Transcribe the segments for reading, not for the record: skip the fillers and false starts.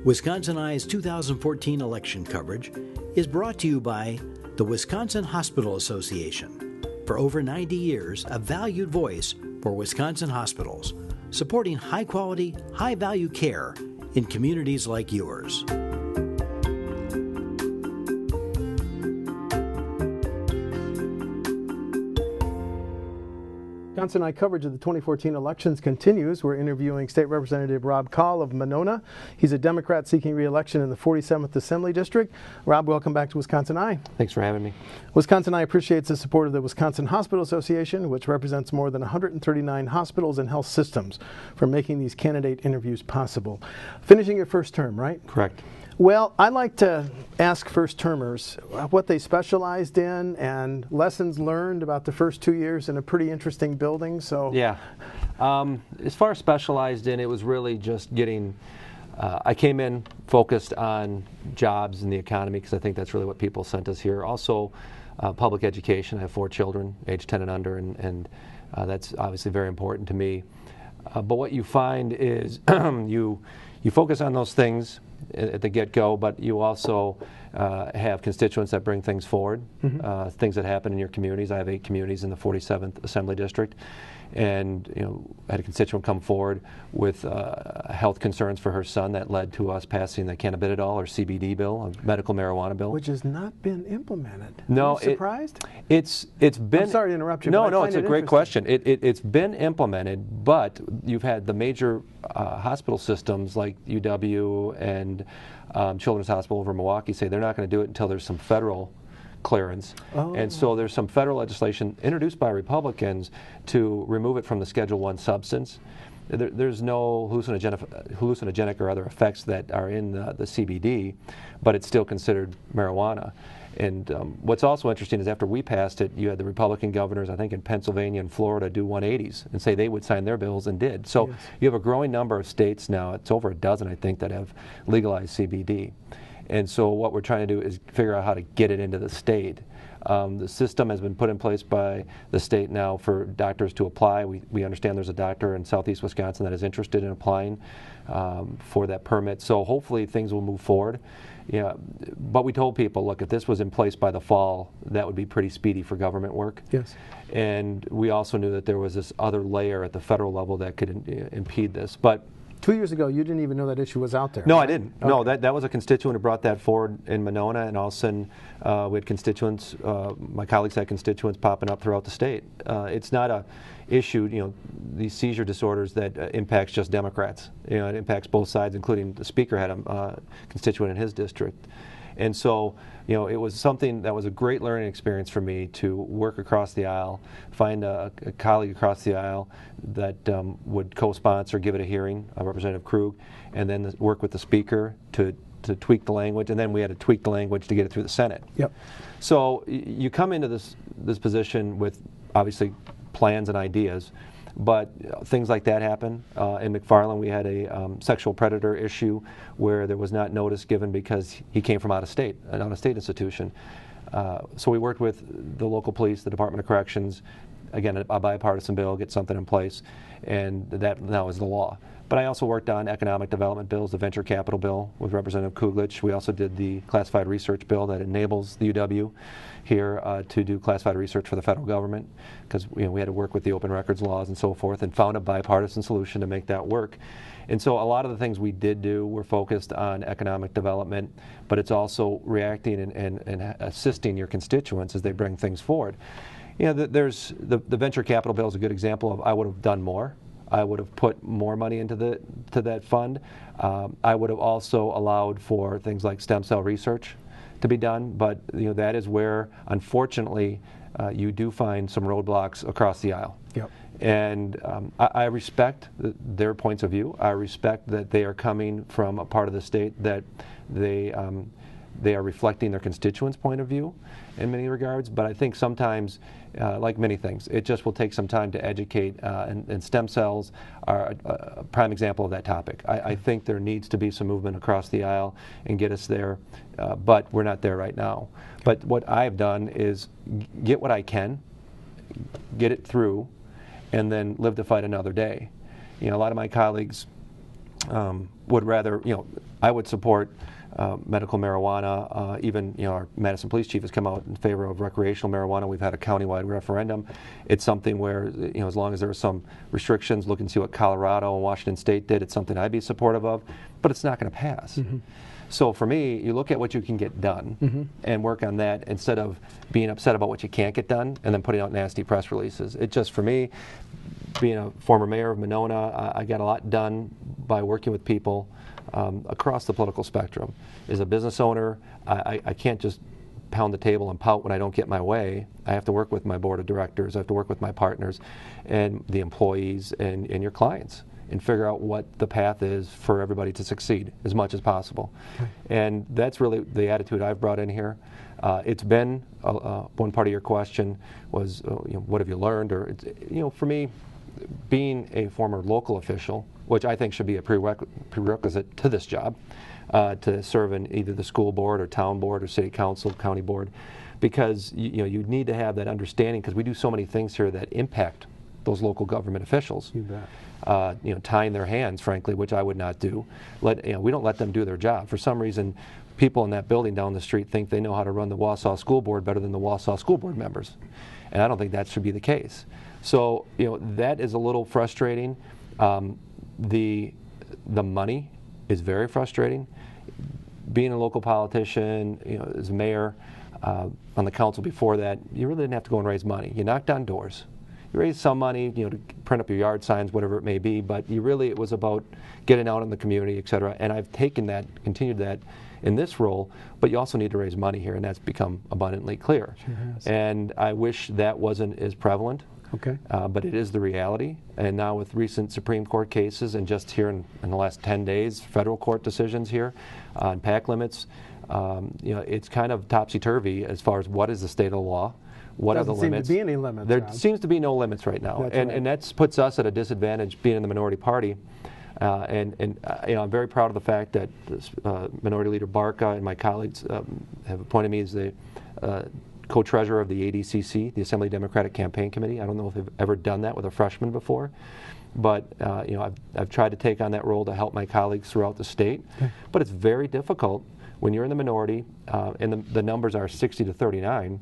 Wisconsin Eye's 2014 election coverage is brought to you by the Wisconsin Hospital Association. For over 90 years, a valued voice for Wisconsin hospitals, supporting high-quality, high-value care in communities like yours. Wisconsin Eye coverage of the 2014 elections continues. We're interviewing State Representative Robb Kahl of Monona. He's a Democrat seeking re-election in the 47th Assembly District. Robb, welcome back to Wisconsin Eye. Thanks for having me. Wisconsin Eye appreciates the support of the Wisconsin Hospital Association, which represents more than 139 hospitals and health systems, for making these candidate interviews possible. Finishing your first term, right? Correct. Well, I like to ask first-termers what they specialized in and lessons learned about the first 2 years in a pretty interesting building. So yeah, as far as specialized in, it was really just getting. I came in focused on jobs and the economy because I think that's really what people sent us here. Also, public education. I have 4 children, age 10 and under, and that's obviously very important to me. But what you find is you focus on those things at the get-go, but you also have constituents that bring things forward, things that happen in your communities. I have 8 communities in the 47th Assembly District, and I had a constituent come forward with health concerns for her son that led to us passing the cannabidiol or CBD bill, a medical marijuana bill, which has not been implemented. No, are you surprised? It's been. I'm sorry to interrupt you. No, it's a great question. It's been implemented, but you've had the major hospital systems like UW and Children's Hospital over Milwaukee say they're not going to do it until there's some federal clearance. Oh. And so there's some federal legislation introduced by Republicans to remove it from the Schedule I substance. There's no hallucinogenic or other effects that are in the CBD, but it's still considered marijuana. And what's also interesting is after we passed it, you had the Republican governors, I think in Pennsylvania and Florida, do 180s and say they would sign their bills and did. So yes. You have a growing number of states now, it's over a dozen I think, that have legalized CBD. And so what we're trying to do is figure out how to get it into the state. The system has been put in place by the state now for doctors to apply. We understand there's a doctor in southeast Wisconsin that is interested in applying for that permit. So hopefully things will move forward. Yeah, but we told people, look, if this was in place by the fall, that would be pretty speedy for government work. Yes. And we also knew that there was this other layer at the federal level that could impede this. But 2 years ago, you didn't even know that issue was out there. No, right? I didn't. Okay. No, that was a constituent who brought that forward in Monona, and all of a sudden we had constituents, my colleagues had constituents popping up throughout the state. It's not a issue, these seizure disorders that impacts just Democrats. It impacts both sides, including the Speaker had a constituent in his district. And so, it was something that was a great learning experience for me to work across the aisle, find a colleague across the aisle that would co-sponsor, give it a hearing, Representative Krug, and then work with the Speaker to tweak the language, and then we had to tweak the language to get it through the Senate. Yep. So you come into this position with obviously plans and ideas, but things like that happen. In McFarland, we had a sexual predator issue where there was not notice given because he came from out of state, an out-of-state institution. So we worked with the local police, the Department of Corrections, again, a bipartisan bill, get something in place, and that now is the law. But I also worked on economic development bills, the venture capital bill with Representative Kuglich. We also did the classified research bill that enables the UW here to do classified research for the federal government, because we had to work with the open records laws and so forth, and found a bipartisan solution to make that work. And so a lot of the things we did do were focused on economic development, but it's also reacting and assisting your constituents as they bring things forward. There's the venture capital bill is a good example of I would have done more. I would have put more money into that fund. I would have also allowed for things like stem cell research to be done, but that is where, unfortunately, you do find some roadblocks across the aisle. Yep. And I respect their points of view. I respect that they are coming from a part of the state that they are reflecting their constituents' point of view in many regards, but I think sometimes, like many things, it just will take some time to educate, and stem cells are a prime example of that topic. I think there needs to be some movement across the aisle and get us there, but we're not there right now. But what I've done is get what I can, get it through, and then live to fight another day. A lot of my colleagues would rather, I would support medical marijuana. Even, our Madison Police Chief has come out in favor of recreational marijuana. We've had a countywide referendum. It's something where, as long as there are some restrictions, look and see what Colorado and Washington State did. It's something I'd be supportive of, but it's not going to pass. So for me, you look at what you can get done and work on that instead of being upset about what you can't get done and then putting out nasty press releases. It just, for me, being a former mayor of Monona, I got a lot done by working with people across the political spectrum. As a business owner, I can't just pound the table and pout when I don't get my way. I have to work with my board of directors. I have to work with my partners and the employees and your clients and figure out what the path is for everybody to succeed as much as possible. And that's really the attitude I've brought in here. It's been, one part of your question was, what have you learned? Or, for me, being a former local official, which I think should be a prerequisite to this job, to serve in either the school board or town board or city council, county board, because you need to have that understanding, because we do so many things here that impact those local government officials. You bet. Tying their hands, frankly, which I would not do. We don't let them do their job. For some reason, people in that building down the street think they know how to run the Wausau School Board better than the Wausau School Board members, and I don't think that should be the case. So that is a little frustrating. The money is very frustrating. Being a local politician, as mayor, on the council before that, you really didn't have to go and raise money. You knocked on doors. You raised some money, to print up your yard signs, whatever it may be, but it was about getting out in the community, et cetera. And I've taken that, continued that in this role, but you also need to raise money here, and that's become abundantly clear. Sure has. And I wish that wasn't as prevalent. Okay. But it is the reality. And now with recent Supreme Court cases, and just here in the last 10 days, federal court decisions here on PAC limits, it's kind of topsy-turvy as far as what is the state of the law. What are the limits? Doesn't seem to be any limits. There Rob. seems to be no limits right now, and that puts us at a disadvantage being in the minority party. I'm very proud of the fact that Minority Leader Barca and my colleagues have appointed me as the co-treasurer of the ADCC, the Assembly Democratic Campaign Committee. I don't know if they've ever done that with a freshman before, but I've tried to take on that role to help my colleagues throughout the state. Okay. But it's very difficult when you're in the minority, and the numbers are 60 to 39.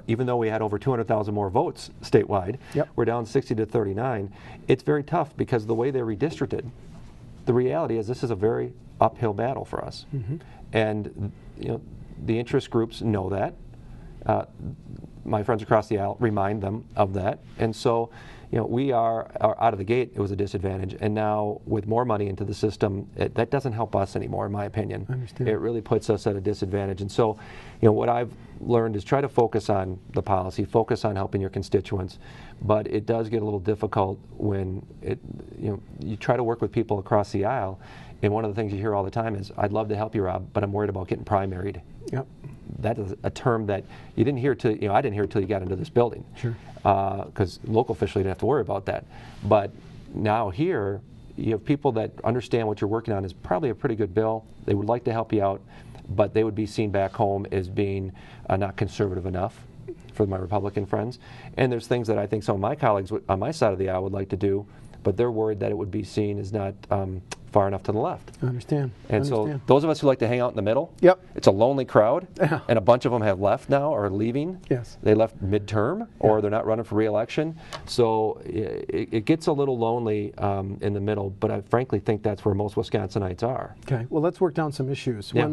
Even though we had over 200,000 more votes statewide, we're down 60 to 39. It's very tough because the way they're redistricted, the reality is this is a very uphill battle for us. And the interest groups know that. My friends across the aisle remind them of that. And so we are out of the gate, it was a disadvantage. And now with more money into the system, that doesn't help us anymore, in my opinion. I understand. It really puts us at a disadvantage. And so, what I've learned is try to focus on the policy, focus on helping your constituents. But it does get a little difficult when you try to work with people across the aisle. And one of the things you hear all the time is, I'd love to help you, Rob, but I'm worried about getting primaried. Yep. That is a term that you didn't hear till I didn't hear till you got into this building. Sure. Because local officially didn't have to worry about that. But now here, you have people that understand what you're working on is probably a pretty good bill. They would like to help you out, but they would be seen back home as being not conservative enough for my Republican friends. And there's things that I think some of my colleagues on my side of the aisle would like to do, but they're worried that it would be seen as not far enough to the left. I understand. And so those of us who like to hang out in the middle, it's a lonely crowd, and a bunch of them have left now or are leaving. Yes. They left midterm, or they're not running for re-election. So it gets a little lonely in the middle, but I frankly think that's where most Wisconsinites are. Okay, well, let's work down some issues. Yeah.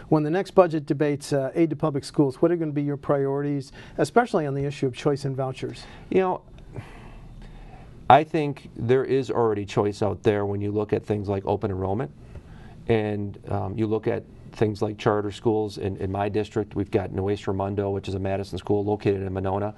When the next budget debates aid to public schools, what are going to be your priorities, especially on the issue of choice and vouchers? I think there is already choice out there when you look at things like open enrollment, and you look at things like charter schools. In my district, we've got Nuestra Mundo, which is a Madison school located in Monona,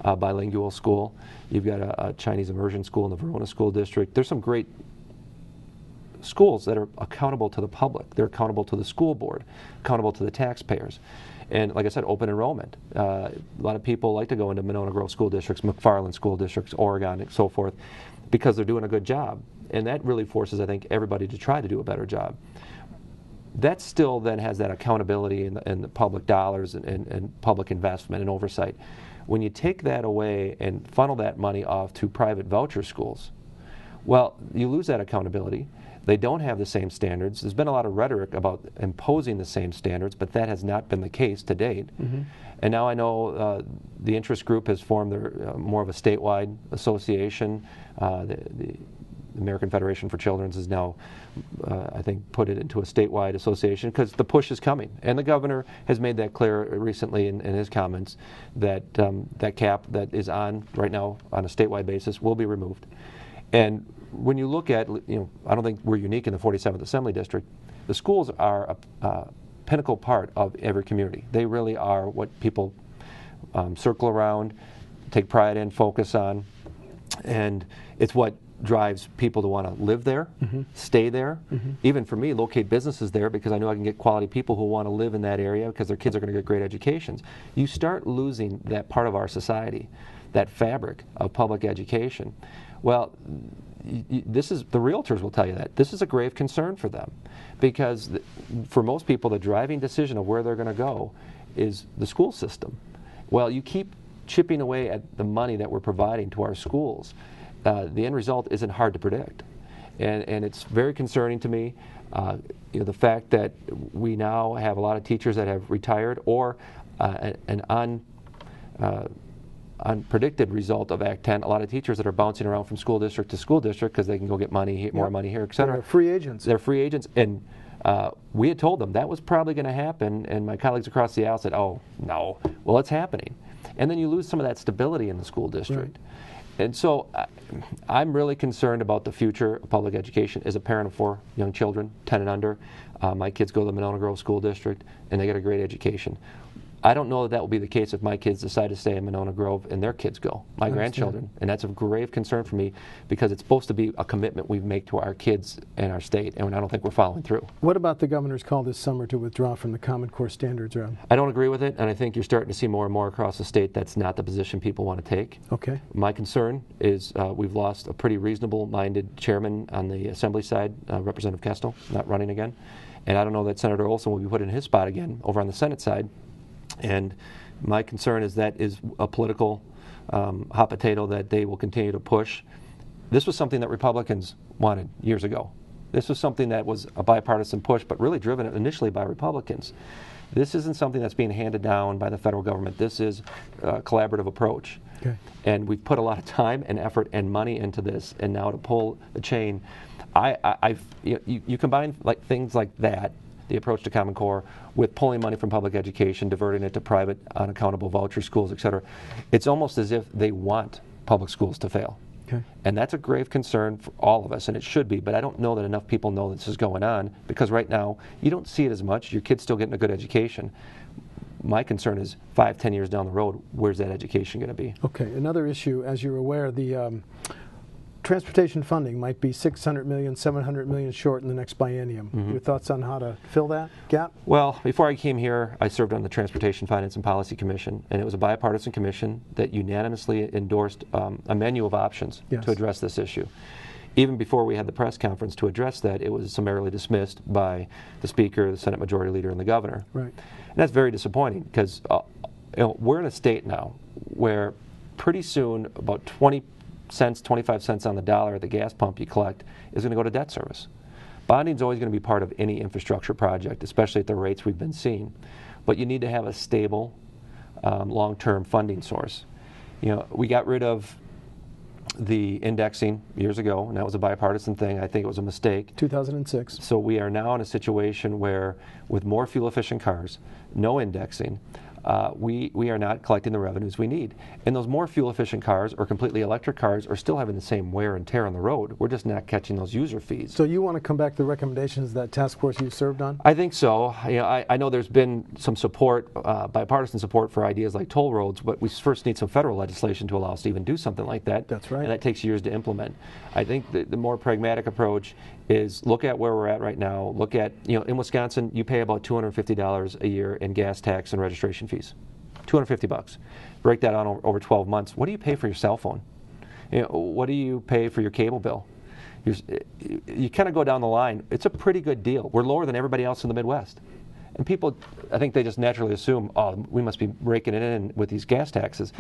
bilingual school. You've got a Chinese immersion school in the Verona School District. There's some great schools that are accountable to the public. They're accountable to the school board, accountable to the taxpayers. And like I said, open enrollment. A lot of people like to go into Monona Grove school districts, McFarland school districts, Oregon, and so forth, because they're doing a good job. And that really forces, I think, everybody to try to do a better job. That still then has that accountability in the public dollars and public investment and oversight. When you take that away and funnel that money off to private voucher schools, Well, you lose that accountability. They don't have the same standards. There's been a lot of rhetoric about imposing the same standards, but that has not been the case to date. And now I know the interest group has formed more of a statewide association. The American Federation for Children's has now, I think, put it into a statewide association because the push is coming. And the governor has made that clear recently in his comments that that cap that is on right now on a statewide basis will be removed. And when you look at, I don't think we're unique in the 47th Assembly District. The schools are a pinnacle part of every community. They really are what people circle around, take pride in, focus on, and it's what drives people to want to live there, stay there. Even for me, locate businesses there because I know I can get quality people who want to live in that area because their kids are going to get great educations. You start losing that part of our society, that fabric of public education. Well, this is, the realtors will tell you that. This is a grave concern for them because for most people, the driving decision of where they're going to go is the school system. Well, you keep chipping away at the money that we're providing to our schools. The end result isn't hard to predict. And it's very concerning to me, the fact that we now have a lot of teachers that have retired or an unpredicted result of Act 10, a lot of teachers that are bouncing around from school district to school district because they can go get money, more money here, et cetera. They're free agents. They're free agents. And we had told them that was probably going to happen, and my colleagues across the aisle said, oh, no. Well, it's happening. And then you lose some of that stability in the school district. Right. And so I'm really concerned about the future of public education as a parent of 4 young children, 10 and under. My kids go to the Monona Grove School District, and they get a great education. I don't know that will be the case if my kids decide to stay in Monona Grove and their kids go, my grandchildren. And that's a grave concern for me because it's supposed to be a commitment we make to our kids and our state, and I don't think we're following through. What about the governor's call this summer to withdraw from the Common Core standards, Rob? I don't agree with it, and I think you're starting to see more and more across the state that's not the position people want to take. Okay. My concern is we've lost a pretty reasonable-minded chairman on the Assembly side, Representative Kestel, not running again. And I don't know that Senator Olson will be put in his spot again over on the Senate side. And my concern is that is a political hot potato that they will continue to push. This was something that Republicans wanted years ago. This was something that was a bipartisan push, but really driven initially by Republicans. This isn't something that's being handed down by the federal government. This is a collaborative approach. Okay. And we've put a lot of time and effort and money into this, and now to pull the chain, you combine things like that, the approach to Common Core, with pulling money from public education, diverting it to private, unaccountable voucher schools, et cetera. It's almost as if they want public schools to fail. Okay. And that's a grave concern for all of us, and it should be, but I don't know that enough people know this is going on, because right now, you don't see it as much. Your kid's still getting a good education. My concern is 5, 10 years down the road, where's that education going to be? Okay, another issue, as you're aware, the transportation funding might be $600 million, $700 million short in the next biennium. Your thoughts on how to fill that gap? Well, before I came here, I served on the Transportation Finance and Policy Commission, and it was a bipartisan commission that unanimously endorsed a menu of options to address this issue. Even before we had the press conference to address that, it was summarily dismissed by the Speaker, the Senate Majority Leader, and the Governor. Right. And that's very disappointing, because we're in a state now where pretty soon about 20 cents, 25 cents on the dollar at the gas pump you collect is going to go to debt service. Bonding is always going to be part of any infrastructure project, especially at the rates we've been seeing. But you need to have a stable, long-term funding source. We got rid of the indexing years ago, and that was a bipartisan thing. I think it was a mistake. 2006. So we are now in a situation where, with more fuel-efficient cars, no indexing, we are not collecting the revenues we need. And those more fuel-efficient cars or completely electric cars are still having the same wear and tear on the road. We're just not catching those user fees. So you want to come back to the recommendations of that task force you served on? I think so. I know there's been some support, bipartisan support for ideas like toll roads, but we first need some federal legislation to allow us to even do something like that. That's right. And that takes years to implement. I think the more pragmatic approach is look at where we're at right now. Look at, in Wisconsin, you pay about $250 a year in gas tax and registration fees. $250. Break that on over 12 months. What do you pay for your cell phone? What do you pay for your cable bill? You kind of go down the line. It's a pretty good deal. We're lower than everybody else in the Midwest. And people, I think they just naturally assume, oh, we must be raking it in with these gas taxes.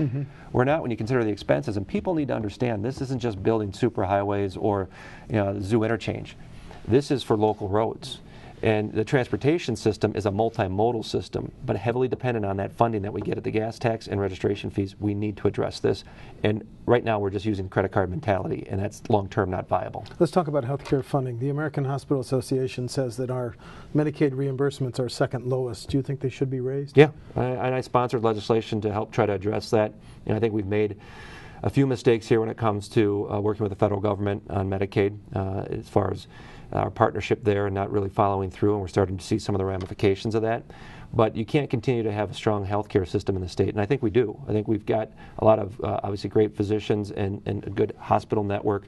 We're not when you consider the expenses. And people need to understand this isn't just building superhighways or zoo interchange. This is for local roads. And the transportation system is a multimodal system, but heavily dependent on that funding that we get at the gas tax and registration fees. We need to address this. And right now we're just using credit card mentality, and that's long-term not viable. Let's talk about healthcare funding. The American Hospital Association says that our Medicaid reimbursements are second lowest. Do you think they should be raised? Yeah, and I sponsored legislation to help try to address that. I think we've made a few mistakes here when it comes to working with the federal government on Medicaid as far as our partnership there and not really following through, and we're starting to see some of the ramifications of that. But you can't continue to have a strong healthcare system in the state, and I think we do. I think we've got a lot of obviously great physicians and a good hospital network,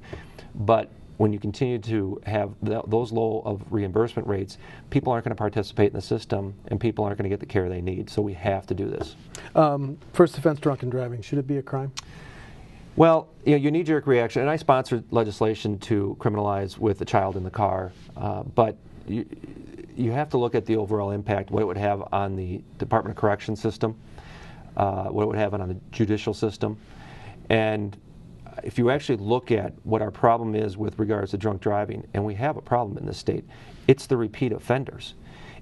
but when you continue to have those low of reimbursement rates, people aren't going to participate in the system, and people aren't going to get the care they need. So we have to do this. First offense drunken driving, should it be a crime? Well, your knee-jerk reaction, and I sponsored legislation to criminalize with a child in the car, but you have to look at the overall impact, what it would have on the Department of Corrections system, what it would have on the judicial system. And if you actually look at what our problem is with regards to drunk driving, and we have a problem in this state, it's the repeat offenders.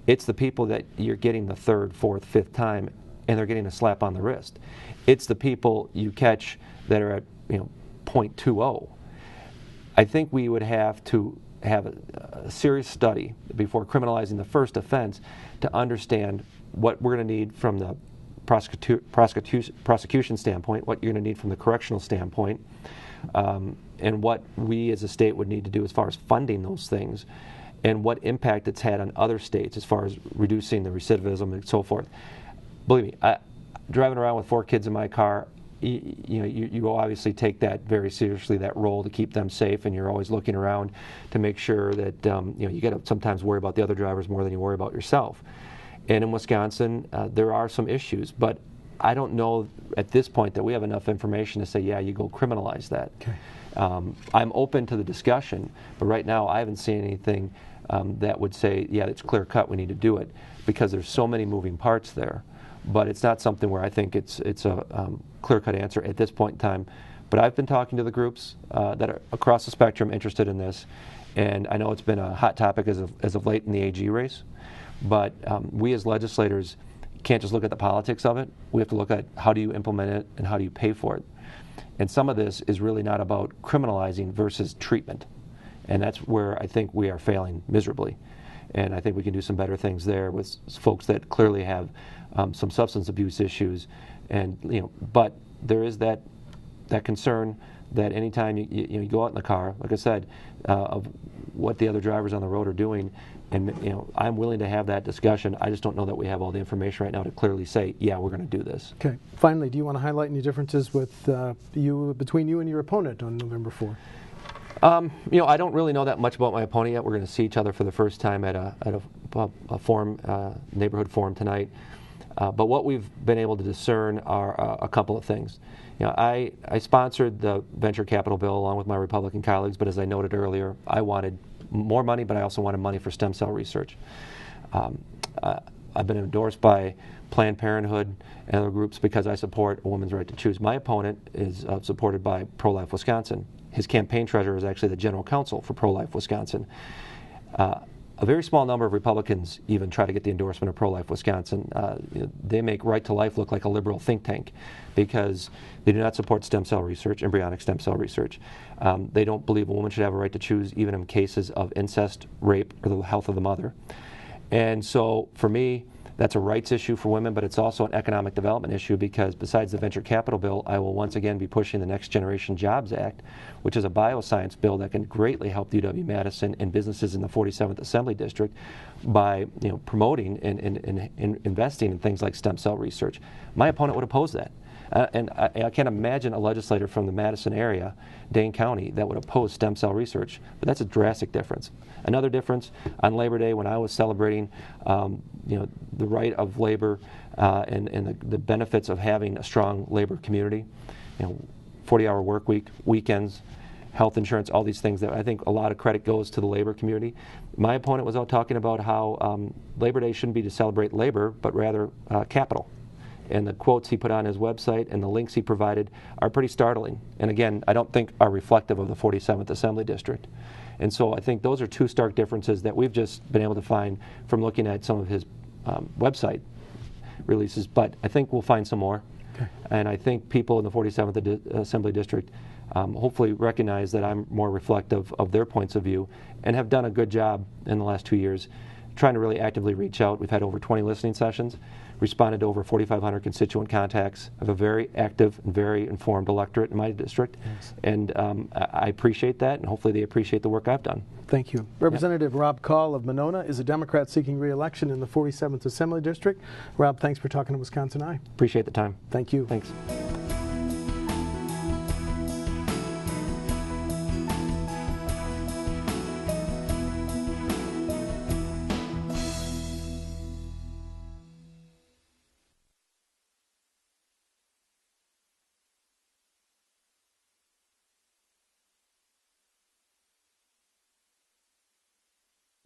It's the people that you're getting the third, fourth, fifth time, and they're getting a slap on the wrist. It's the people you catch that are at 0.20. I think we would have to have a serious study before criminalizing the first offense to understand what we're going to need from the prosecution standpoint, what you're going to need from the correctional standpoint, and what we as a state would need to do as far as funding those things, and what impact it's had on other states as far as reducing the recidivism and so forth. Believe me, driving around with 4 kids in my car, you obviously take that very seriously, that role to keep them safe, and you're always looking around to make sure that you got to sometimes worry about the other drivers more than you worry about yourself. And in Wisconsin, there are some issues, but I don't know at this point that we have enough information to say, yeah, you go criminalize that. Okay. I'm open to the discussion, but right now I haven't seen anything that would say, yeah, it's clear cut, we need to do it, because there's so many moving parts there. But it's not something where I think it's a clear-cut answer at this point in time. But I've been talking to the groups that are across the spectrum interested in this, and I know it's been a hot topic as of late in the AG race. But we as legislators can't just look at the politics of it. We have to look at how do you implement it and how do you pay for it. And some of this is really not about criminalizing versus treatment, and that's where I think we are failing miserably. And I think we can do some better things there with folks that clearly have some substance abuse issues, and but there is that concern that anytime you go out in the car, like I said, of what the other drivers on the road are doing, and I'm willing to have that discussion. I just don't know that we have all the information right now to clearly say, yeah, we're going to do this. Okay. Finally, do you want to highlight any differences with between you and your opponent on November 4th? I don't really know that much about my opponent yet. We're going to see each other for the first time at a forum, neighborhood forum tonight. But what we've been able to discern are a couple of things. I sponsored the venture capital bill along with my Republican colleagues, but as I noted earlier, I wanted more money, but I also wanted money for stem cell research. I've been endorsed by Planned Parenthood and other groups because I support a woman's right to choose. My opponent is supported by Pro-Life Wisconsin. His campaign treasurer is actually the general counsel for Pro-Life Wisconsin. A very small number of Republicans even try to get the endorsement of Pro-Life Wisconsin. They make Right to Life look like a liberal think tank because they do not support stem cell research, embryonic stem cell research. They don't believe a woman should have a right to choose even in cases of incest, rape, or the health of the mother. And so for me, that's a rights issue for women, but it's also an economic development issue because besides the venture capital bill, I will once again be pushing the Next Generation Jobs Act, which is a bioscience bill that can greatly help UW-Madison and businesses in the 47th Assembly District by promoting and investing in things like stem cell research. My opponent would oppose that. And I can't imagine a legislator from the Madison area, Dane County, that would oppose stem cell research. But that's a drastic difference. Another difference, on Labor Day when I was celebrating the right of labor and the benefits of having a strong labor community, 40-hour work week, weekends, health insurance, all these things that I think a lot of credit goes to the labor community. My opponent was out talking about how Labor Day shouldn't be to celebrate labor, but rather capital. And the quotes he put on his website and the links he provided are pretty startling. And again, I don't think are reflective of the 47th Assembly District. And so I think those are two stark differences that we've just been able to find from looking at some of his website releases. But I think we'll find some more. Okay. And I think people in the 47th Assembly District hopefully recognize that I'm more reflective of their points of view and have done a good job in the last 2 years trying to really actively reach out. We've had over 20 listening sessions, responded to over 4,500 constituent contacts. I have a very active and very informed electorate in my district, yes. And I appreciate that, and hopefully they appreciate the work I've done. Thank you. Representative Robb Kahl of Monona is a Democrat seeking re-election in the 47th Assembly District. Robb, thanks for talking to Wisconsin Eye. Appreciate the time. Thank you. Thanks.